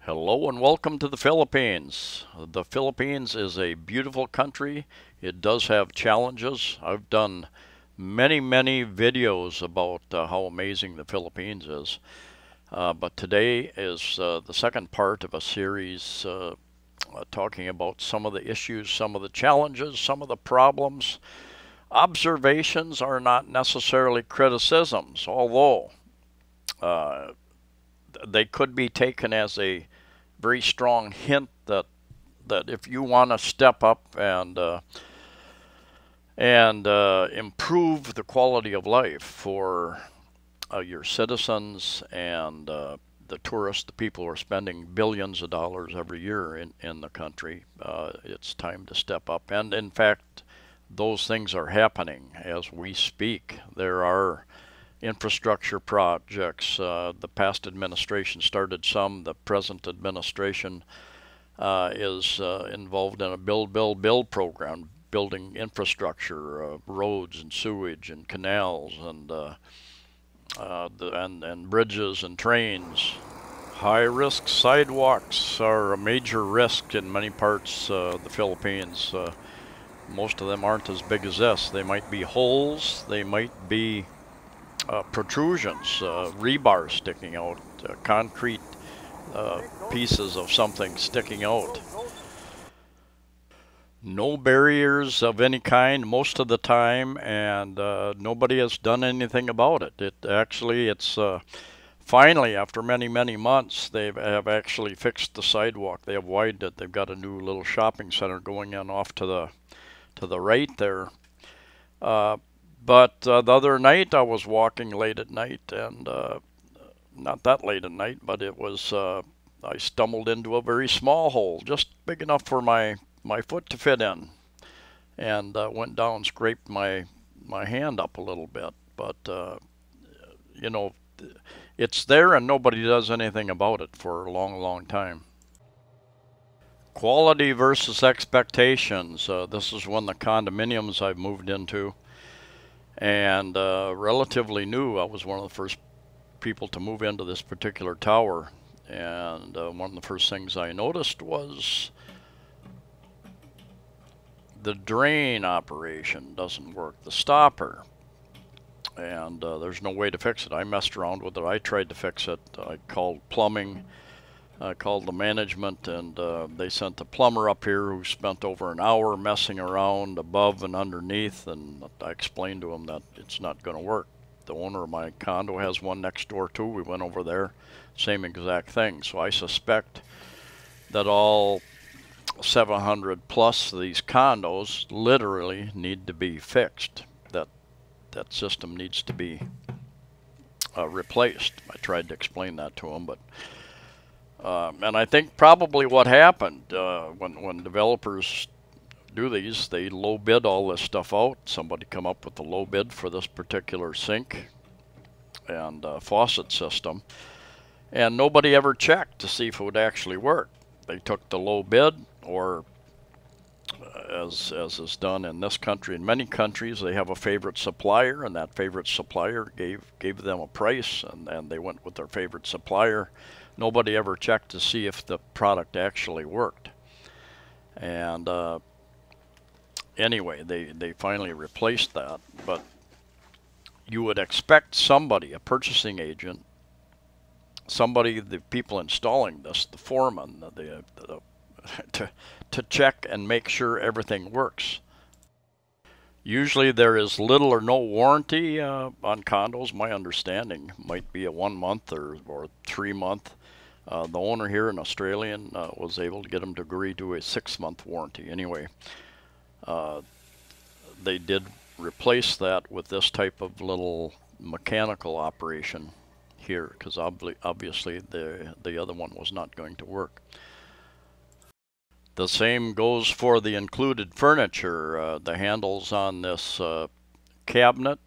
Hello and welcome to the Philippines. The Philippines is a beautiful country. It does have challenges. I've done many videos about how amazing the Philippines is. But today is the second part of a series talking about some of the issues, some of the challenges, some of the problems. Observations are not necessarily criticisms, although uh, they could be taken as a very strong hint that if you want to step up and improve the quality of life for your citizens and the tourists, the people who are spending billions of dollars every year in the country, it's time to step up. And in fact, those things are happening as we speak. There are infrastructure projects. The past administration started some. The present administration is involved in a build program, building infrastructure, roads and sewage and canals and bridges and trains. High-risk sidewalks are a major risk in many parts of the Philippines. Most of them aren't as big as this. They might be holes. They might be protrusions, rebar sticking out, concrete pieces of something sticking out. No barriers of any kind most of the time, and nobody has done anything about it. It's finally, after many months, they have actually fixed the sidewalk. They have widened it. They've got a new little shopping center going in off to the right there. But the other night I was walking late at night, and not that late at night, but it was, I stumbled into a very small hole, just big enough for my foot to fit in, and went down, scraped my hand up a little bit. But, you know, it's there and nobody does anything about it for a long time. Quality versus expectations. This is one of the condominiums I've moved into. And relatively new. I was one of the first people to move into this particular tower, and one of the first things I noticed was the drain operation doesn't work, the stopper, and there's no way to fix it. I messed around with it. I tried to fix it. I called plumbing. I called the management, and they sent the plumber up here who spent over an hour messing around above and underneath, and I explained to him that it's not going to work. The owner of my condo has one next door too. We went over there, same exact thing. So I suspect that all 700 plus of these condos literally need to be fixed. That system needs to be replaced. I tried to explain that to him, but and I think probably what happened when developers do these, they low bid all this stuff out. Somebody come up with a low bid for this particular sink and faucet system, and nobody ever checked to see if it would actually work. They took the low bid, or as is done in this country, in many countries, they have a favorite supplier, and that favorite supplier gave them a price, and they went with their favorite supplier. Nobody ever checked to see if the product actually worked. And anyway, they finally replaced that. But you would expect somebody, a purchasing agent, somebody, the people installing this, the foreman, to check and make sure everything works. Usually there is little or no warranty on condos. My understanding might be a 1 month or 3 month. The owner here, an Australian, was able to get him to agree to a 6-month warranty. Anyway, they did replace that with this type of little mechanical operation here, because obviously the other one was not going to work. The same goes for the included furniture. The handles on this cabinet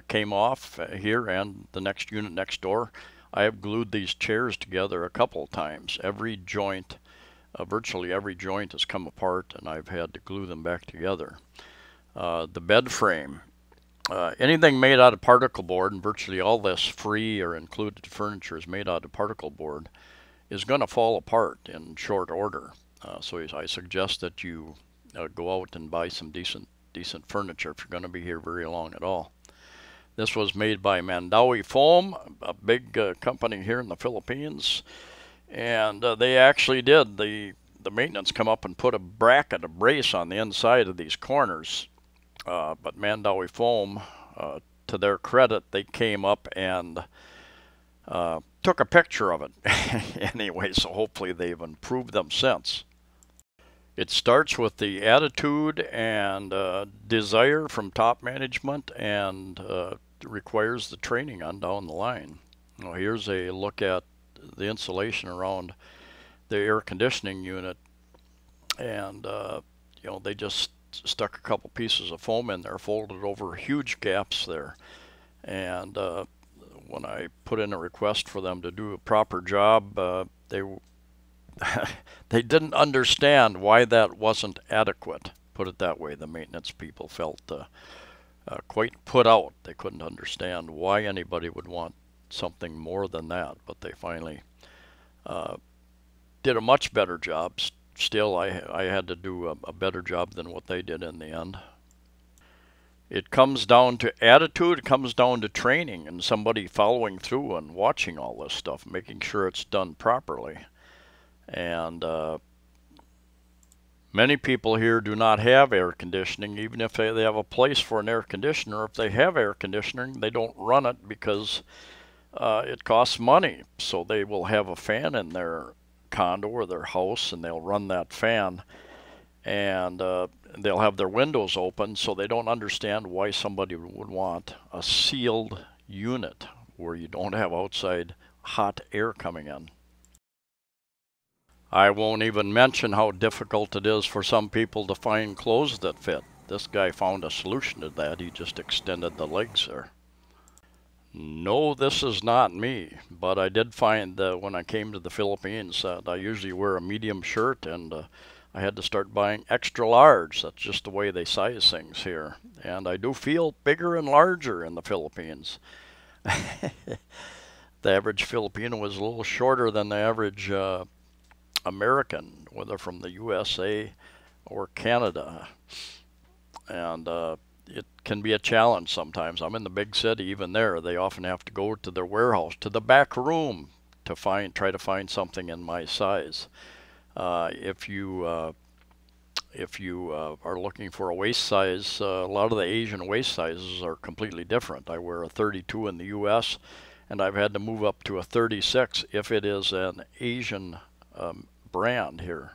came off here and the next unit next door. I have glued these chairs together a couple of times. Every joint, virtually every joint has come apart, and I've had to glue them back together. The bed frame, anything made out of particle board, and virtually all this free or included furniture is made out of particle board, is going to fall apart in short order. So I suggest that you go out and buy some decent furniture if you're going to be here very long at all. This was made by Mandawi Foam, a big company here in the Philippines, and they actually did the maintenance come up and put a bracket, a brace on the inside of these corners. But Mandawi Foam, to their credit, they came up and took a picture of it anyway, so hopefully they've improved them since. It starts with the attitude and desire from top management, and requires the training on down the line. Well, here's a look at the insulation around the air conditioning unit, and you know, they just stuck a couple pieces of foam in there, folded over huge gaps there, and when I put in a request for them to do a proper job, they they didn't understand why that wasn't adequate. Put it that way. The maintenance people felt quite put out. They couldn't understand why anybody would want something more than that, but they finally did a much better job. Still, I had to do a better job than what they did in the end. It comes down to attitude, it comes down to training and somebody following through and watching all this stuff, making sure it's done properly. And many people here do not have air conditioning. Even if they have a place for an air conditioner, if they have air conditioning, they don't run it because it costs money. So they will have a fan in their condo or their house, and they'll run that fan, and they'll have their windows open, so they don't understand why somebody would want a sealed unit where you don't have outside hot air coming in. I won't even mention how difficult it is for some people to find clothes that fit. This guy found a solution to that. He just extended the legs there. No, this is not me, but I did find that when I came to the Philippines that I usually wear a medium shirt, and I had to start buying extra large. That's just the way they size things here. And I do feel bigger and larger in the Philippines. The average Filipino is a little shorter than the average American, whether from the USA or Canada. And it can be a challenge sometimes. I'm in the big city. Even there, they often have to go to their warehouse, to the back room, to try to find something in my size. If you are looking for a waist size, a lot of the Asian waist sizes are completely different. I wear a 32 in the U.S., and I've had to move up to a 36 if it is an Asian brand here.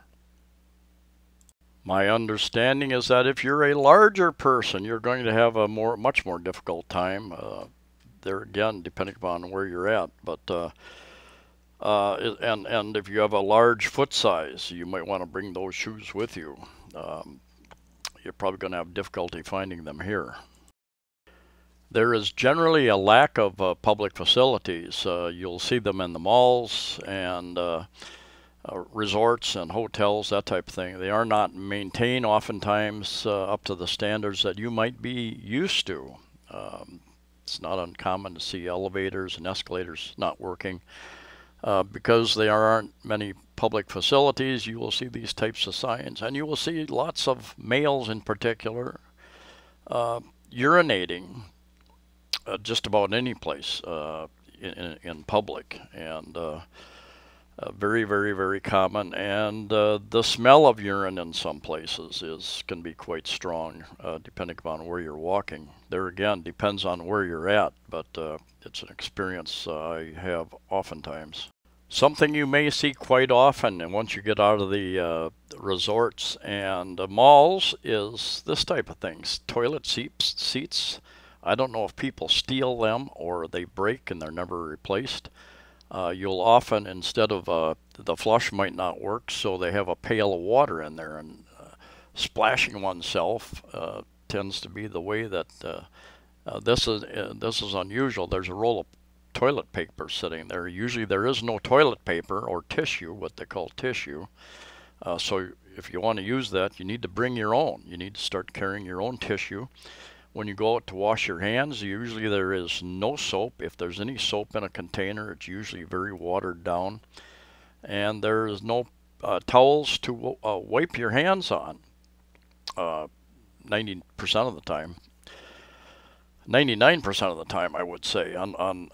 My understanding is that if you're a larger person, you're going to have a much more difficult time. There again, depending upon where you're at. But and if you have a large foot size, you might want to bring those shoes with you. You're probably going to have difficulty finding them here. There is generally a lack of public facilities. You'll see them in the malls and resorts and hotels, that type of thing. They are not maintained oftentimes up to the standards that you might be used to. It's not uncommon to see elevators and escalators not working. Because there aren't many public facilities, you will see these types of signs, and you will see lots of males in particular urinating just about any place in public, and very, very, very common. And the smell of urine in some places can be quite strong, depending upon where you're walking. There again, depends on where you're at, but it's an experience I have oftentimes. Something you may see quite often, and once you get out of the resorts and malls, is this type of things. Toilet seats. I don't know if people steal them or they break and they're never replaced. You'll often, instead of the flush might not work, so they have a pail of water in there, and splashing oneself tends to be the way that this is unusual. There's a roll of toilet paper sitting there. Usually there is no toilet paper or tissue, what they call tissue. So if you want to use that, you need to bring your own. You need to start carrying your own tissue. When you go out to wash your hands, usually there is no soap. If there's any soap in a container, it's usually very watered down. and there's no towels to wipe your hands on 90% of the time. 99% of the time, I would say. On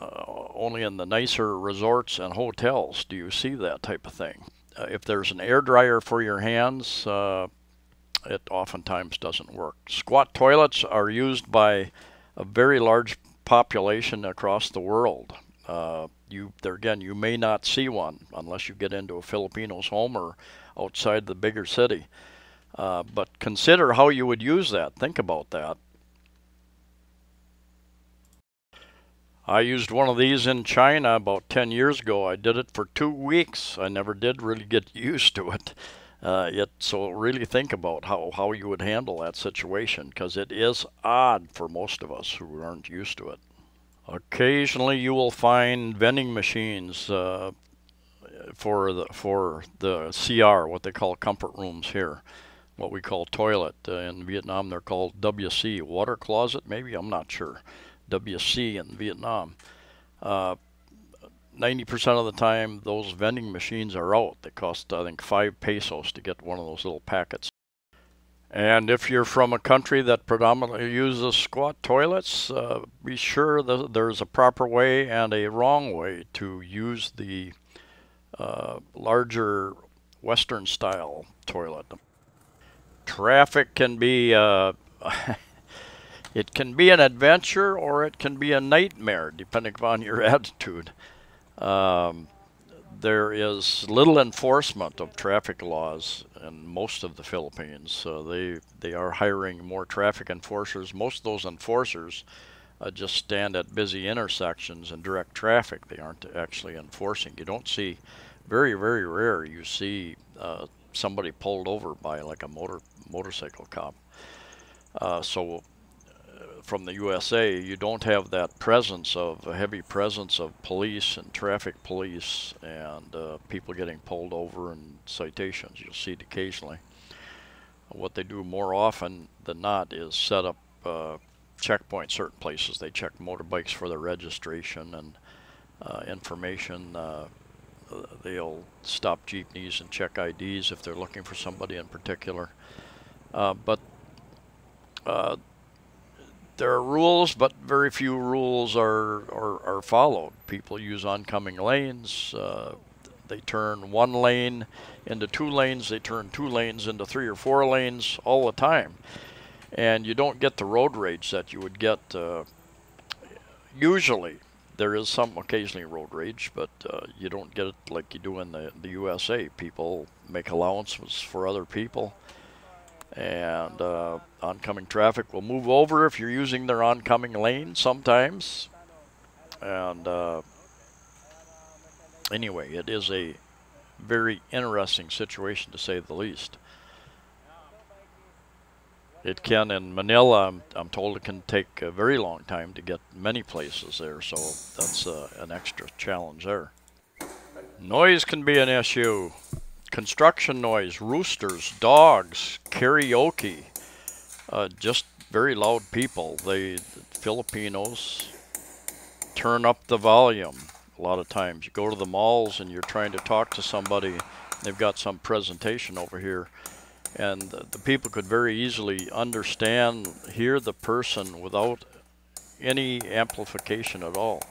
only in the nicer resorts and hotels do you see that type of thing. If there's an air dryer for your hands, it oftentimes doesn't work. Squat toilets are used by a very large population across the world. Again, you may not see one unless you get into a Filipino's home or outside the bigger city. But consider how you would use that. Think about that. I used one of these in China about 10 years ago. I did it for 2 weeks. I never did really get used to it. So really think about how you would handle that situation, because it is odd for most of us who aren't used to it. Occasionally you will find vending machines for the CR, what they call comfort rooms here, what we call toilet. In Vietnam they're called WC, water closet maybe, I'm not sure. WC in Vietnam. 90% of the time those vending machines are out. They cost, I think, 5 pesos to get one of those little packets. And if you're from a country that predominantly uses squat toilets, be sure that there's a proper way and a wrong way to use the larger Western style toilet. Traffic can be it can be an adventure or it can be a nightmare, depending upon your attitude. There is little enforcement of traffic laws in most of the Philippines. So they are hiring more traffic enforcers. Most of those enforcers just stand at busy intersections and direct traffic. They aren't actually enforcing. You don't see, very, very rare, you see somebody pulled over by like a motorcycle cop. From the USA, you don't have that presence of a heavy presence of police and traffic police and people getting pulled over and citations. You'll see it occasionally. What they do more often than not is set up checkpoints. Certain places they check motorbikes for their registration and information. They'll stop jeepneys and check IDs if they're looking for somebody in particular. There are rules, but very few rules are followed. People use oncoming lanes. They turn one lane into 2 lanes. They turn 2 lanes into 3 or 4 lanes all the time. And you don't get the road rage that you would get usually. There is some occasionally road rage, but you don't get it like you do in the USA. People make allowances for other people. And oncoming traffic will move over if you're using their oncoming lane sometimes. And anyway, it is a very interesting situation, to say the least. It can, in Manila, I'm told it can take a very long time to get many places there, so that's an extra challenge there. Noise can be an issue. Construction noise, roosters, dogs, karaoke, just very loud people. The Filipinos turn up the volume a lot of times. You go to the malls and you're trying to talk to somebody, they've got some presentation over here, and the people could very easily hear the person without any amplification at all.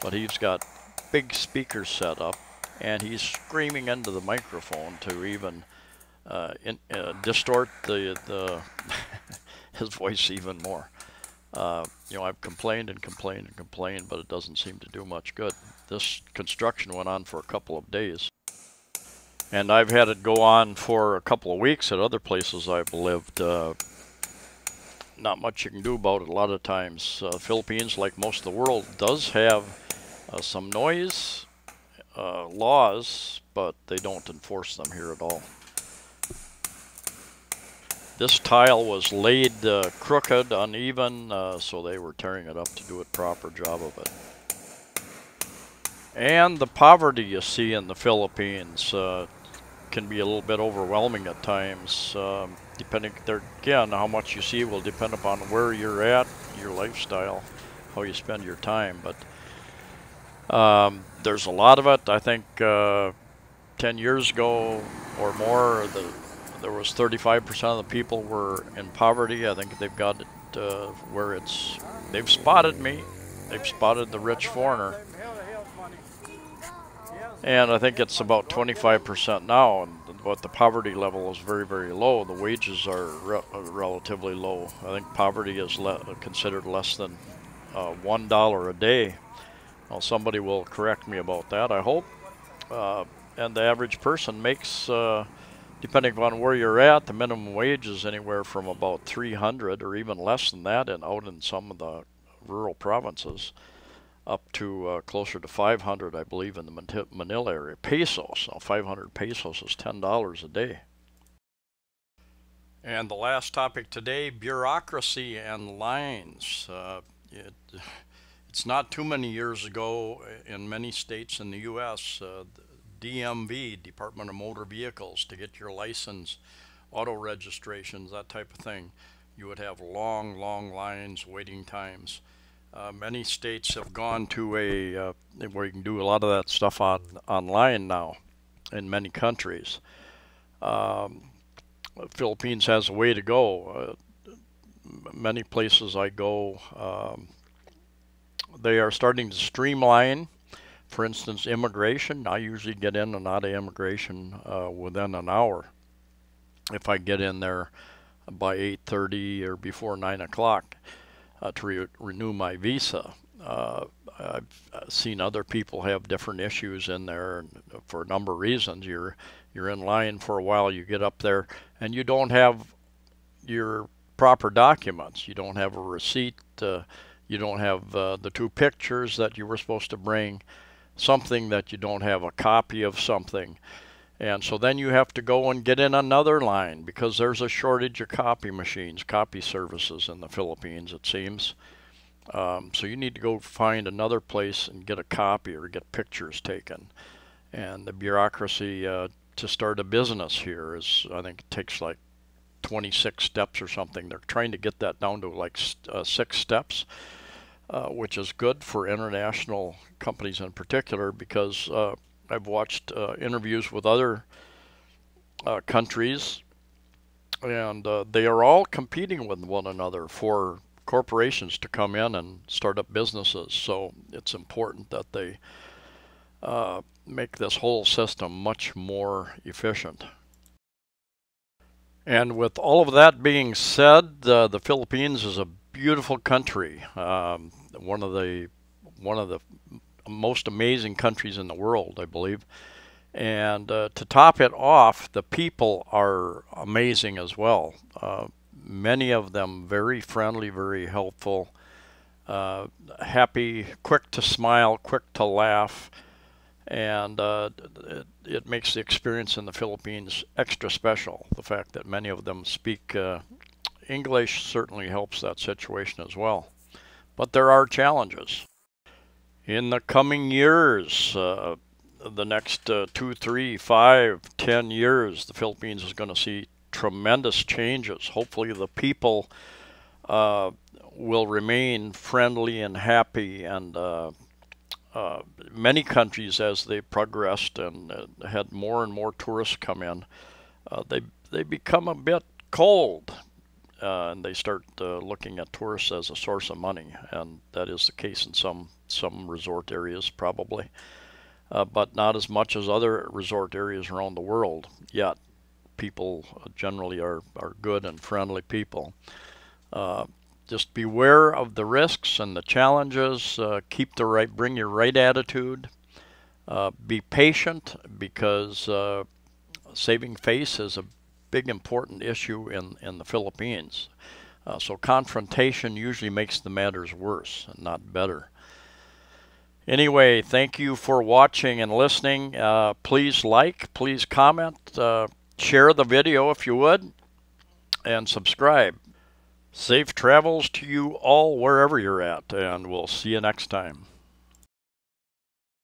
But he's got big speakers set up, and he's screaming into the microphone to even distort his voice even more. I've complained and complained and complained, but it doesn't seem to do much good. This construction went on for a couple of days, and I've had it go on for a couple of weeks at other places I've lived. Not much you can do about it a lot of times. Philippines, like most of the world, does have some noise laws, but they don't enforce them here at all. This tile was laid crooked, uneven, so they were tearing it up to do a proper job of it. And the poverty you see in the Philippines can be a little bit overwhelming at times. Depending there again, how much you see will depend upon where you're at, your lifestyle, how you spend your time. But there's a lot of it. I think 10 years ago or more, there was 35% of the people were in poverty. I think they've got it where they've spotted me. They've spotted the rich foreigner. And I think it's about 25% now, but the poverty level is very, very low. The wages are relatively low. I think poverty is considered less than $1 a day. Now, somebody will correct me about that, I hope. And the average person makes, depending upon where you're at, the minimum wage is anywhere from about 300 or even less than that, and out in some of the rural provinces, up to closer to 500, I believe, in the Manila area. Pesos. Now, 500 pesos is $10 a day. And the last topic today, bureaucracy and lines. It's not too many years ago in many states in the U.S., DMV, Department of Motor Vehicles, to get your license, auto registrations, that type of thing, you would have long, long lines, waiting times. Many states have gone to where you can do a lot of that stuff online now in many countries. The Philippines has a way to go. Many places I go, they are starting to streamline. For instance, immigration. I usually get in and out of immigration within an hour. If I get in there by 8:30 or before 9 o'clock to renew my visa. I've seen other people have different issues in there, and for a number of reasons. You're in line for a while, you get up there, and you don't have your proper documents. You don't have a receipt. You don't have the 2 pictures that you were supposed to bring. Something that you don't have a copy of something. And so then you have to go and get in another line because there's a shortage of copy machines, copy services in the Philippines, it seems. So you need to go find another place and get a copy or get pictures taken. And the bureaucracy to start a business here is, I think it takes like 26 steps or something. They're trying to get that down to like 6 steps. Which is good for international companies in particular, because I've watched interviews with other countries, and they are all competing with one another for corporations to come in and start up businesses. So it's important that they make this whole system much more efficient. And with all of that being said, the Philippines is a beautiful country, one of the most amazing countries in the world, I believe. And to top it off, the people are amazing as well. Many of them very friendly, very helpful, happy, quick to smile, quick to laugh, and it makes the experience in the Philippines extra special. The fact that many of them speak English certainly helps that situation as well. But there are challenges. In the coming years, the next 2, 3, 5, 10 years, the Philippines is going to see tremendous changes. Hopefully the people will remain friendly and happy, and many countries, as they progressed and had more and more tourists come in, they become a bit cold. And they start looking at tourists as a source of money, and that is the case in some resort areas probably, but not as much as other resort areas around the world yet. People generally are good and friendly people. Just beware of the risks and the challenges. Bring your right attitude. Be patient, because saving face is a big important issue in the Philippines. So confrontation usually makes the matters worse and not better. Anyway, thank you for watching and listening. Please like, please comment, share the video if you would, and subscribe. Safe travels to you all wherever you're at, and we'll see you next time.